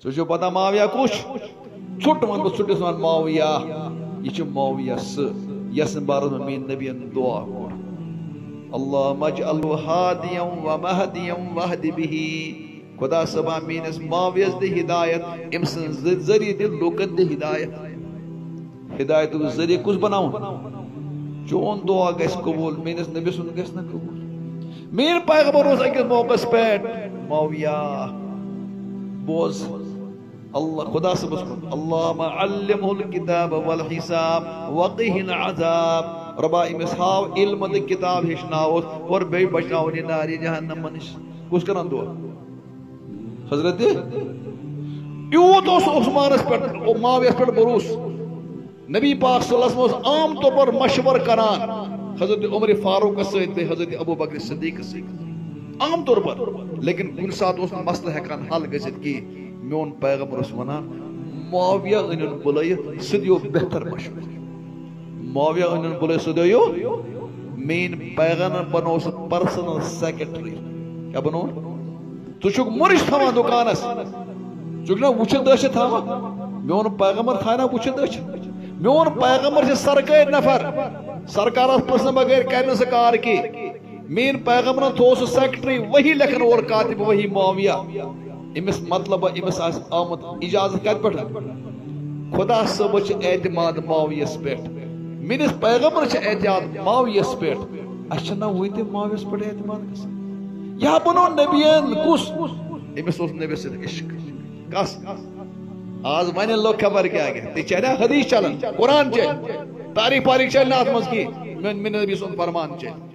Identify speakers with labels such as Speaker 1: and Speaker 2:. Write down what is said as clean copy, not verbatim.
Speaker 1: سو پتہ معاویہ کچھ ژھٹ ون بہ ژھٹس ون معاویہ یہ معاویہ یس بارس مین نبی دعا کور اللہم اجعلہ ہادیا و مہدیا واہد بہ خدا صبح مینس معاویس دے ہدایت ام سن ذریعہ دے لوکن دے ہدایت ہدایت ذریعہ کس بناون چون دعا گھس قبول مینس نبی سن گھس نہ قبول مین پیغمبر اس اکس موقع پہ معاویہ بوز اللہ خدا سے بس اللہم علمہ الکتاب والحساب وقہ العذاب ربا امس ہاو علم دے کتاب ہشناوس اور بے بچناونی ناری جہنم منش کس کرن دعا حضرت یوت اس عثمانس پر معاویس پر بروس نبی پاک صلی اللہ علیہ وسلم عام طور پر مشور کران حضرت عمر فاروق سید حضرت ابو بکر صدیق سید عام طور پر لیکن کن سات اس مسئلہ ہیکان حل گژھت کی میون پیغمبر اس ونان معاویہ انن بلائیت سدیو بہتر مشور معاویہ انن بلائیت سدیو مین پیغمبر بنو اس پرسنل سیکرٹری کیا بنو تو چک مرش تھا دکانس چک نا وچھت داشت تھا میون پیغمبر تھا نا وچھت داشت میون پیغمبر سے سرکار نفر سرکار اس پرسن بغیر کرنے سے کار کی مین پیغمبر تو اس سیکرٹری وہی لکھن اور کاتب وہی معاویہ امس مطلب امس آس آمد اجازت کت پہ خدا صبح اعتماد معاویس پہ میرس پیغمبر اعتماد معاویس پہ اچھا وت معاویس پہ اعتماد گژھان یا بنو نبیین کس امس نبی سے عشق کس آج ون لوگ خبر کیا گیا تی چلے حدیث چلن قرآن چل تاریخ پاریخ چل نات مز کی میں نبی سن فرمان چل